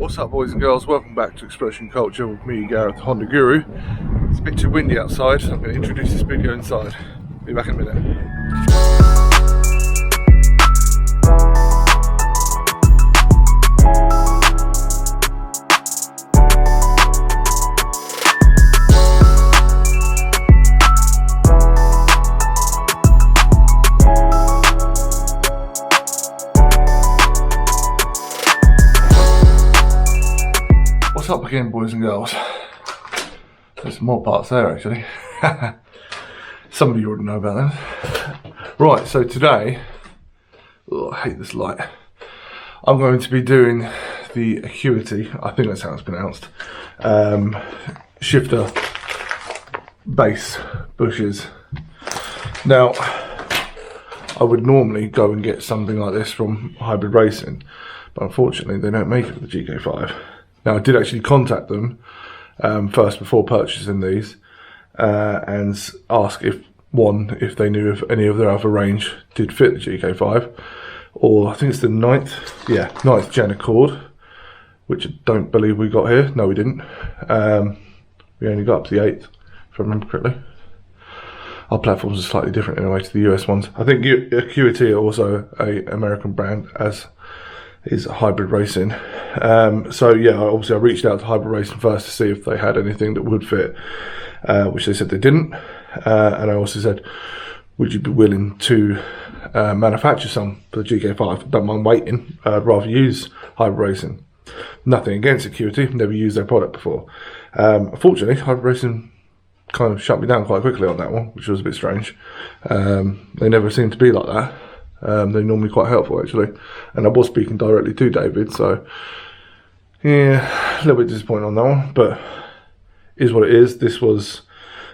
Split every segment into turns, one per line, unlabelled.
What's up, boys and girls? Welcome back to Explosion Culture with me, Gareth, Honda Guru. It's a bit too windy outside, so I'm going to introduce this video inside. Be back in a minute. What's up again, boys and girls? There's some more parts there actually. Some of you already know about that. Right, so today, I hate this light. I'm going to be doing the Acuity, I think that's how it's pronounced, Shifter Base Bushings. Now, I would normally go and get something like this from Hybrid Racing, but unfortunately they don't make it for the GK5. Now, I did actually contact them first before purchasing these and ask if they knew if any of their other range did fit the GK5, or I think it's the 9th gen Accord, which I don't believe we got here. No, we didn't. We only got up to the 8th, if I remember correctly. Our platforms are slightly different in a way to the US ones. I think Acuity are also an American brand, as is Hybrid Racing. So yeah, obviously I reached out to Hybrid Racing first to see if they had anything that would fit, which they said they didn't. And I also said, would you be willing to manufacture some for the GK5? Don't mind waiting, I'd rather use Hybrid Racing. Nothing against Acuity, never used their product before. Unfortunately, Hybrid Racing kind of shut me down quite quickly on that one, which was a bit strange. They never seem to be like that. They're normally quite helpful actually, and I was speaking directly to David, so yeah, a little bit disappointed on that one, but is what it is. This was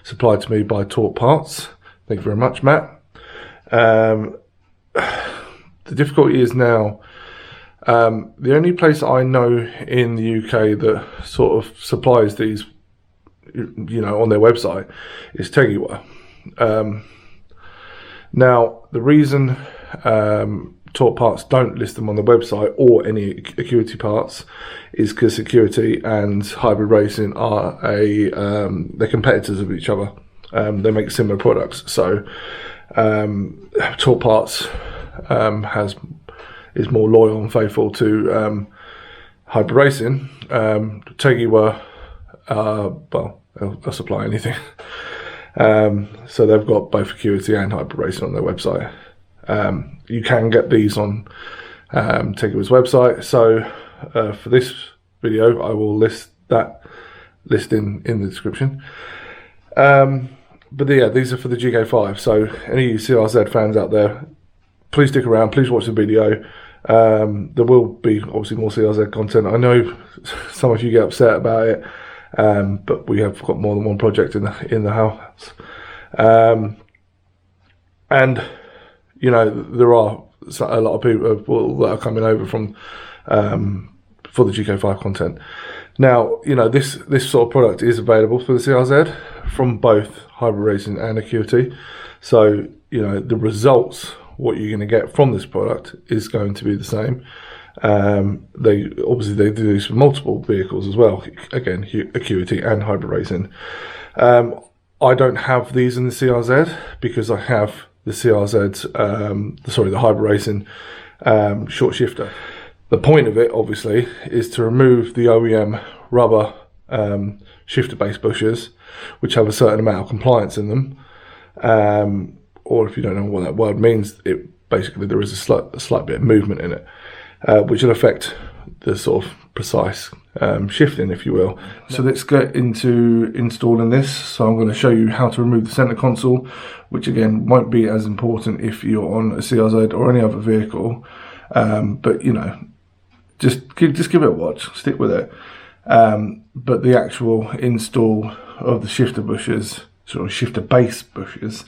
supplied to me by Torque Parts. Thank you very much, Matt. The difficulty is now, the only place I know in the UK that sort of supplies these, you know, on their website is Tegiwa. Now, the reason Torque Parts don't list them on the website, or any Acuity parts, is because Acuity and Hybrid Racing are they're competitors of each other. They make similar products, so Torque Parts is more loyal and faithful to Hybrid Racing. Tegiwa, well, they'll supply anything. So they've got both Acuity and Hybrid Racing on their website. You can get these on Tegiwa's website. So for this video, I will list that in the description. But yeah, these are for the GK5. So any CRZ fans out there, please stick around. Please watch the video. There will be obviously more CRZ content. I know some of you get upset about it. But we have got more than one project in the house, and you know, there are a lot of people that are coming over from for the GK5 content. Now, you know, this sort of product is available for the CRZ from both Hybrid Racing and Acuity. So you know, the results, what you're going to get from this product, is going to be the same. They do this for multiple vehicles as well, again Acuity and Hybrid Racing. I don't have these in the CRZ because I have the CRZ's the Hybrid Racing short shifter. The point of it obviously is to remove the OEM rubber shifter base bushers, which have a certain amount of compliance in them, or if you don't know what that word means, it basically there is a slight bit of movement in it, which will affect the sort of precise shifting, if you will. So let's get into installing this. So I'm going to show you how to remove the center console, which again won't be as important if you're on a CRZ or any other vehicle, but you know, just give it a watch, stick with it. But the actual install of the shifter bushers, sort of shifter base bushers,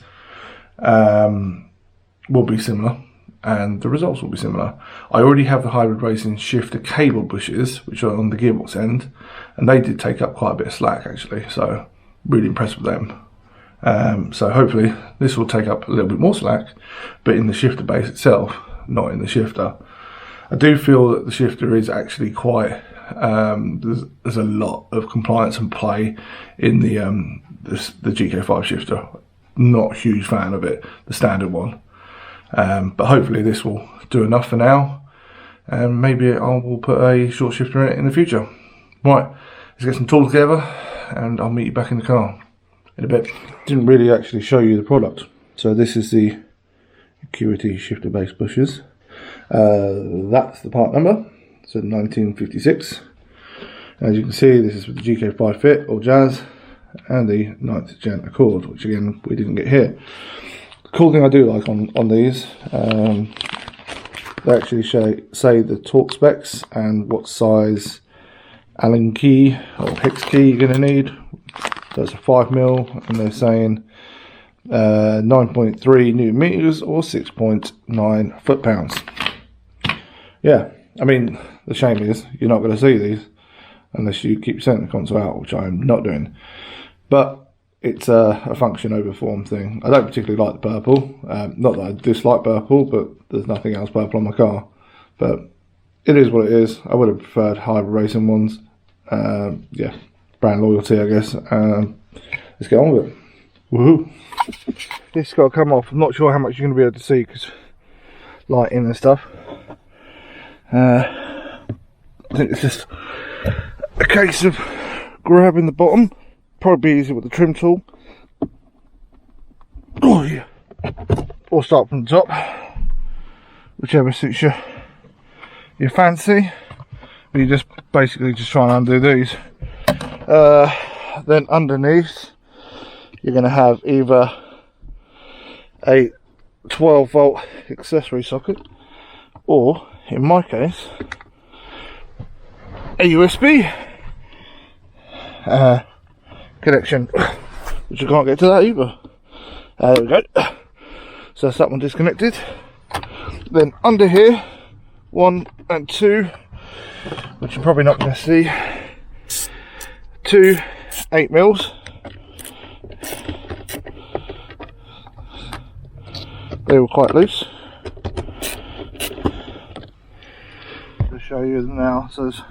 will be similar, and the results will be similar. I already have the Hybrid Racing shifter cable bushers, which are on the gearbox end, and they did take up quite a bit of slack actually, so really impressed with them. So hopefully this will take up a little bit more slack, but in the shifter base itself, not in the shifter. I do feel that the shifter is actually quite There's a lot of compliance and play in the GK5 shifter. Not a huge fan of it, the standard one. But hopefully this will do enough for now, and maybe I will put a short shifter in it in the future. Right, let's get some tools together and I'll meet you back in the car in a bit. Didn't really actually show you the product. So this is the Acuity Shifter Base Bushings. That's the part number, so 1956. As you can see, this is with the GK5 fit or Jazz and the 9th Gen Accord, which again we didn't get here. The cool thing I do like on these, they actually say the torque specs and what size Allen key or hex key you're going to need. So it's a 5mm, and they're saying 9.3 Newton meters or 6.9 foot-pounds. Yeah, I mean, the shame is you're not going to see these unless you keep sending the console out, which I'm not doing. But it's a function over form thing. I don't particularly like the purple. Not that I dislike purple, but there's nothing else purple on my car. But it is what it is. I would have preferred hybrid racing ones. Yeah, brand loyalty, I guess. Let's get on with it. Woohoo! This has got to come off. I'm not sure how much you're going to be able to see because lighting and stuff. I think it's just a case of grabbing the bottom. Probably be easier with the trim tool. Oh yeah. Or start from the top, whichever suits your fancy. But you just basically just try and undo these. Then underneath you're going to have either a 12 volt accessory socket, or in my case a USB connection, which I can't get to that either. There we go. So that's that one disconnected. Then under here, 1 and 2, which you're probably not going to see, 2 8mm. They were quite loose. I'll show you them now. So there's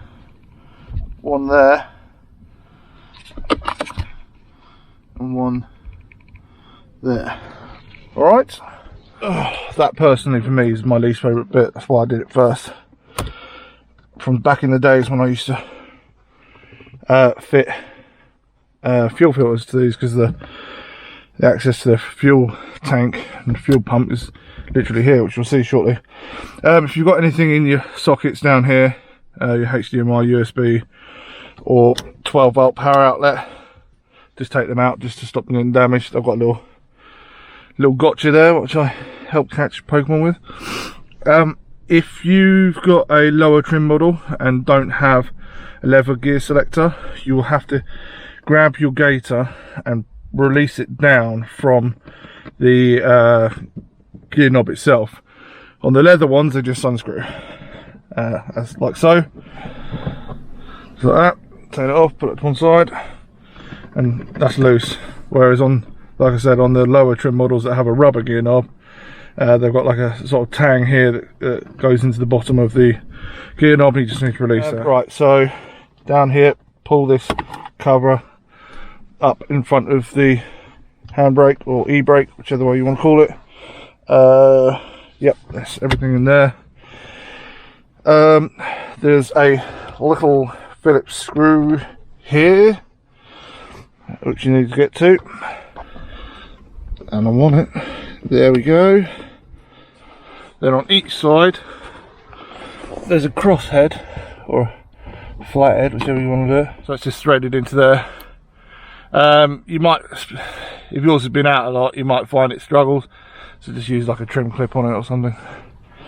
one there and one there. Alright. That personally for me is my least favourite bit. That's why I did it first. From back in the days when I used to fit fuel filters to these, because the access to the fuel tank and the fuel pump is literally here, which you'll see shortly. If you've got anything in your sockets down here, your HDMI, USB or 12 volt power outlet, just take them out just to stop them getting damaged. I've got a little gotcha there which I helped catch Pokemon with. If you've got a lower trim model and don't have a lever gear selector, you will have to grab your gator and release it down from the gear knob itself. On the leather ones, they just unscrew, as like so. Just like that. Take it off, put it to one side, and that's loose. Whereas on, like I said, on the lower trim models that have a rubber gear knob, they've got like a sort of tang here that goes into the bottom of the gear knob, and you just need to release that. Right, so down here, pull this cover up in front of the handbrake or e-brake, whichever way you want to call it. Yep, that's everything in there. There's a little Phillips screw here which you need to get to, and I want it. There we go. Then on each side there's a cross head or a flat head, whichever you want to do. So it's just threaded into there. You might, if yours has been out a lot, you might find it struggles, so just use like a trim clip on it or something.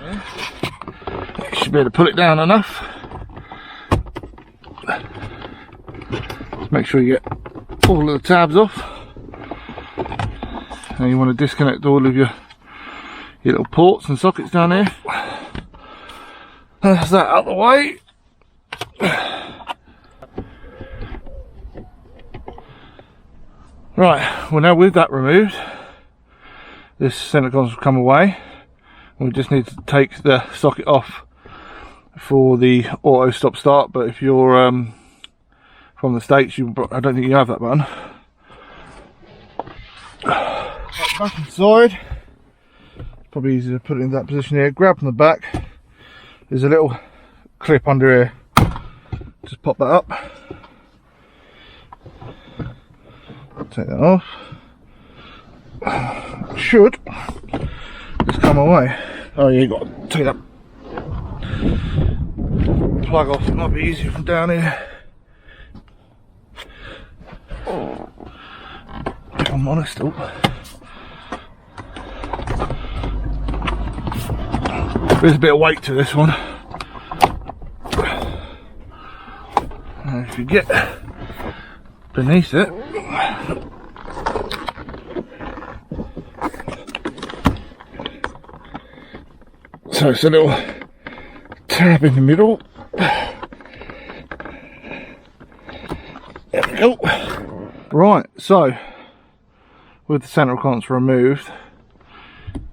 You should be able to pull it down enough. Just make sure you get all of the tabs off, and you want to disconnect all of your little ports and sockets down here. That's that out of the way. Right, well, now with that removed, this centre console will come away. We just need to take the socket off for the auto stop start, but if you're from the States, I don't think you have that button. Back inside, probably easier to put it in that position here. Grab from the back, there's a little clip under here, just pop that up, take that off, should just come away. Oh yeah, you got to take that plug off, it might be easier from down here. If I'm honest, there's a bit of weight to this one. And if you get beneath it, so it's a little tab in the middle. There we go. Right, so with the central console removed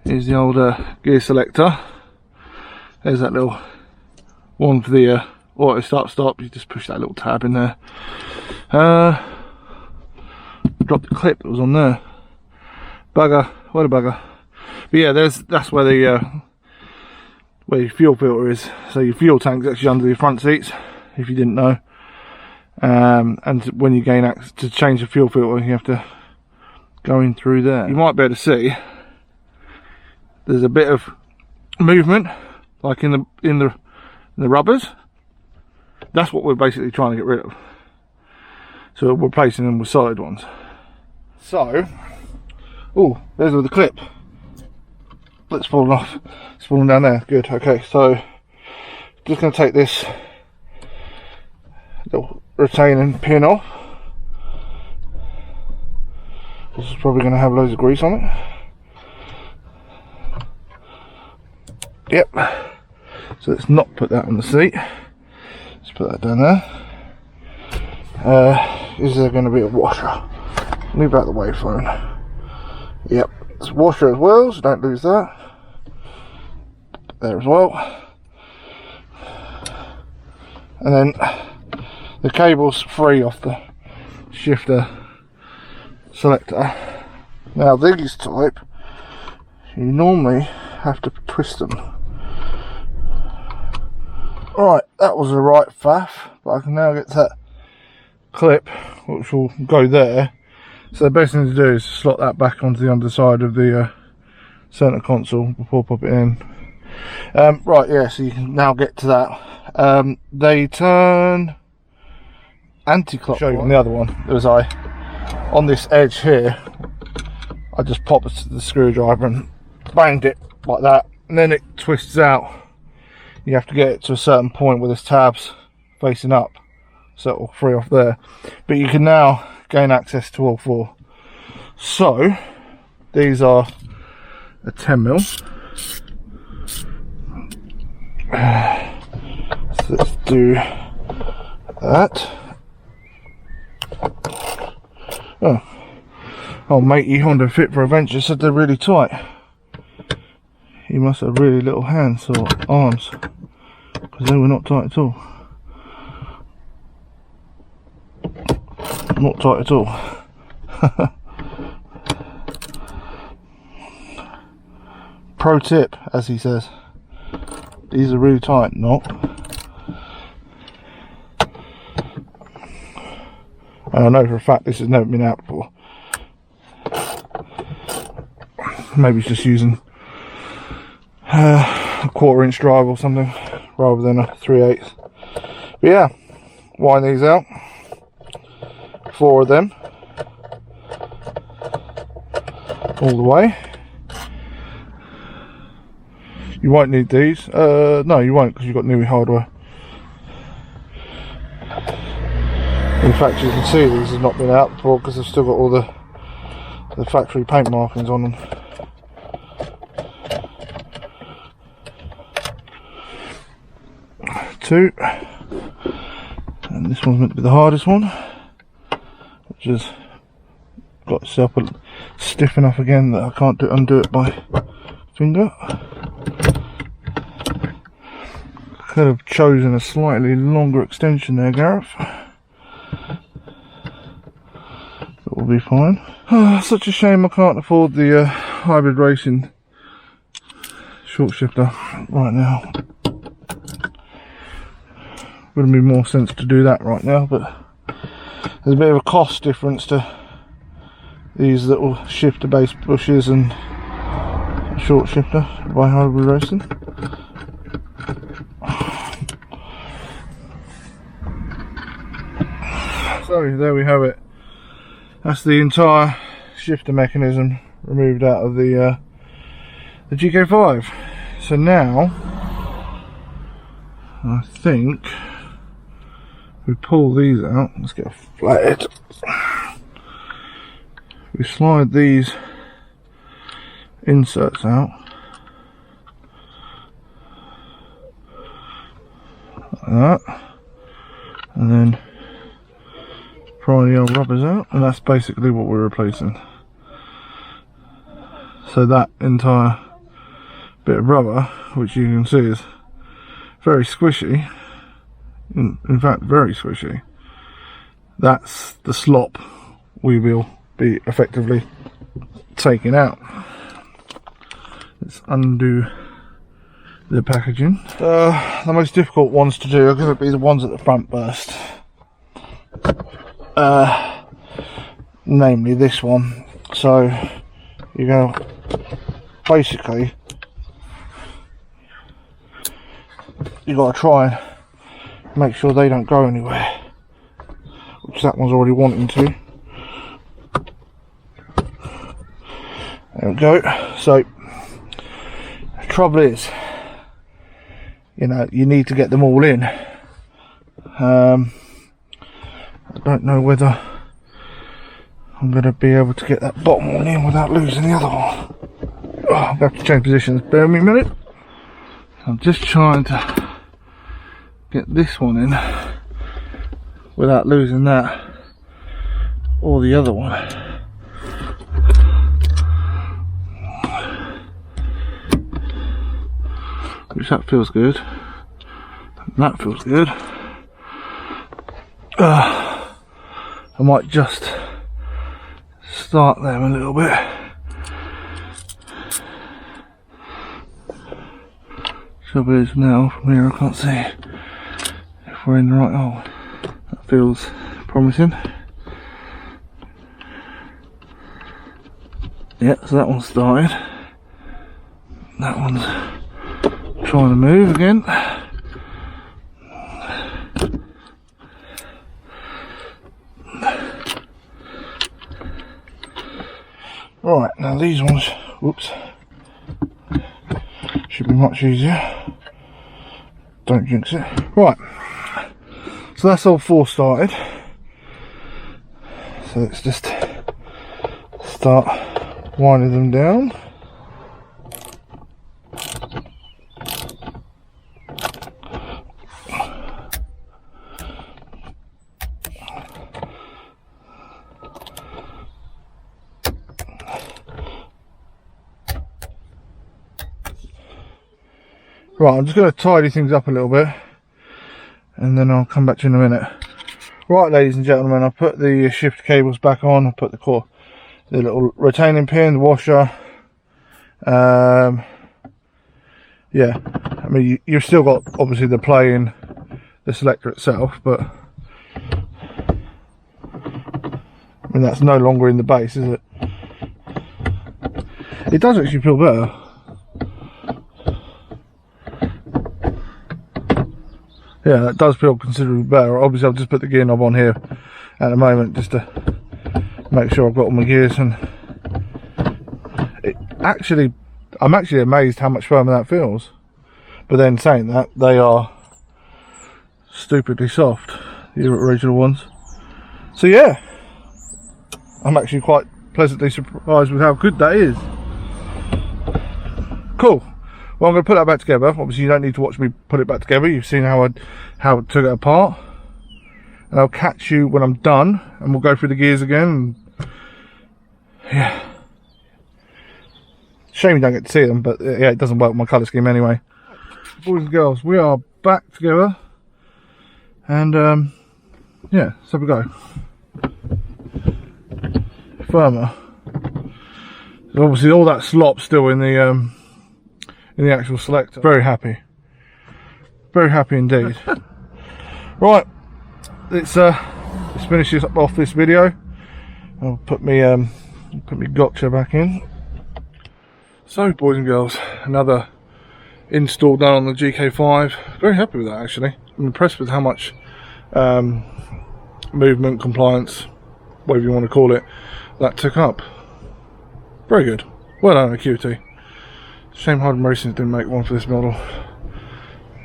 is the old gear selector. There's that little one for the auto stop. You just push that little tab in there. Drop the clip that was on there. Bugger, what a bugger. But yeah, that's where the where your fuel filter is. So your fuel tank's actually under the front seats, if you didn't know. And when you gain access to change the fuel filter, you have to go in through there. You might be able to see there's a bit of movement, like in the rubbers. That's what we're basically trying to get rid of. So we're replacing them with solid ones. So, oh, there's with the clip. It's fallen off. It's fallen down there. Good. Okay, so just going to take this little retaining pin off. This is probably going to have loads of grease on it. Yep. So let's not put that on the seat. Let's put that down there. Is there going to be a washer? Move out the way, phone. Yep. It's a washer as well, so don't lose that. There as well. And then the cable's free off the shifter selector. Now these type, you normally have to twist them. Right, that was the right faff, but I can now get that clip, which will go there. So the best thing to do is slot that back onto the underside of the center console before pop it in. Right, yeah, so you can now get to that. They turn anti-clockwise. Show you on the other one. There was on this edge here, I just popped the screwdriver and banged it like that, and then it twists out. You have to get it to a certain point where there's tabs facing up, so it will free off there. But you can now gain access to all four. So these are a 10mm. So let's do that. Oh, matey Honda Fit for Adventure said they're really tight. He must have really little hands or arms, because they were not tight at all. Not tight at all. Pro tip, as he says. These are really tight, not. And I know for a fact this has never been out before. Maybe it's just using a 1/4 inch drive or something rather than a 3/8. But yeah, wind these out. 4 of them all the way. You won't need these. No, you won't, because you've got new hardware. In fact, you can see these have not been out before because they've still got all the factory paint markings on them. Two, and this one's meant to be the hardest one, which has got itself stiff enough again that I can't undo it by finger. Could have chosen a slightly longer extension there, Gareth. That will be fine. Oh, such a shame I can't afford the hybrid racing short shifter right now. Would be more sense to do that right now, but there's a bit of a cost difference to these little shifter base bushes and short shifter by hybrid racing. So there we have it. That's the entire shifter mechanism removed out of the GK5. So now I think we pull these out. Let's get a flathead. We slide these inserts out like that, and then pry the old rubbers out, and that's basically what we're replacing. So that entire bit of rubber, which you can see is very squishy, in fact very squishy, that's the slop we will be effectively taking out. Let's undo the packaging. The most difficult ones to do are going to be the ones at the front burst. Namely this one. So you're going to basically, you've got to try and make sure they don't go anywhere, which that one's already wanting to. There we go. So the trouble is, you know, you need to get them all in. I don't know whether I'm going to be able to get that bottom one in without losing the other one. Oh, I'm going to have to change positions. Bear with me a minute. I'm just trying to get this one in without losing that or the other one. Which that feels good. That feels good. I might just start them a little bit. Trouble is now from here I can't see if we're in the right hole. That feels promising. Yeah, so that one's started. That one's trying to move again. Right, now these ones, whoops, should be much easier. Don't jinx it. Right, so that's all four started. So let's just start winding them down. Right, I'm just going to tidy things up a little bit and then I'll come back to you in a minute. Right, ladies and gentlemen, I put the shift cables back on. I put the little retaining pin, the washer. Yeah, I mean, you've still got obviously the play in the selector itself, but I mean, that's no longer in the base, is it? It does actually feel better. Yeah, that does feel considerably better. Obviously, I've just put the gear knob on here at the moment just to make sure I've got all my gears, and I'm actually amazed how much firmer that feels. But then saying that, they are stupidly soft, the original ones. So yeah, I'm actually quite pleasantly surprised with how good that is. Cool. Well, I'm going to put that back together. Obviously, you don't need to watch me put it back together. You've seen how I took it apart. And I'll catch you when I'm done, and we'll go through the gears again. Yeah. Shame you don't get to see them, but yeah, it doesn't work with my colour scheme anyway. boys and girls, we are back together, and yeah, so we go. Firmer. So obviously all that slop still in the actual selector. Very happy indeed. Right, let's finish this off this video. I'll put me gotcha back in. So boys and girls, another install done on the GK5. Very happy with that actually. I'm impressed with how much movement, compliance, whatever you want to call it, that took up. Very good. Well done, Acuity. Shame Honda Racing didn't make one for this model.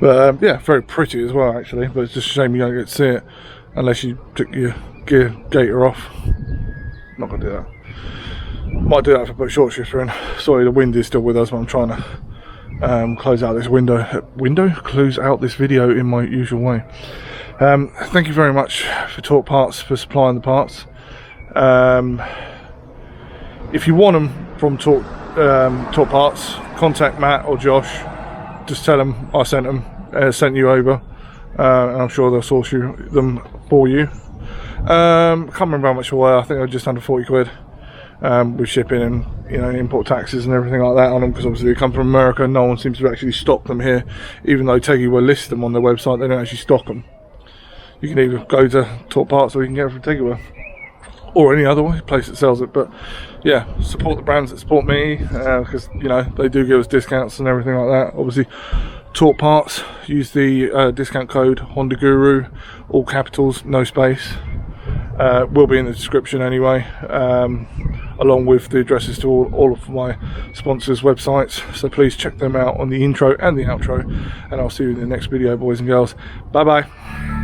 But yeah, very pretty as well actually, but it's just a shame you don't get to see it unless you took your gear gator off. Not going to do that. Might do that if I put short shifter in. Sorry, the wind is still with us, but I'm trying to close out this close out this video in my usual way. Thank you very much for Talk Parts for supplying the parts. If you want them from Talk Parts, contact Matt or Josh. Just tell them I sent you over, and I'm sure they'll source them for you. Can't remember how much they were. I think they were just under 40 quid. With shipping and import taxes and everything like that on them, because obviously they come from America. No one seems to actually stock them here, even though Teggy will list them on their website. They don't actually stock them. You can either go to Talk Parts or you can get it from Teggy or any other place that sells it. But yeah, support the brands that support me, because they do give us discounts and everything like that. Obviously Talk Parts, use the discount code Honda Guru, all capitals, no space. Will be in the description anyway, along with the addresses to all of my sponsors' websites, so please check them out on the intro and the outro, and I'll see you in the next video, boys and girls. Bye bye.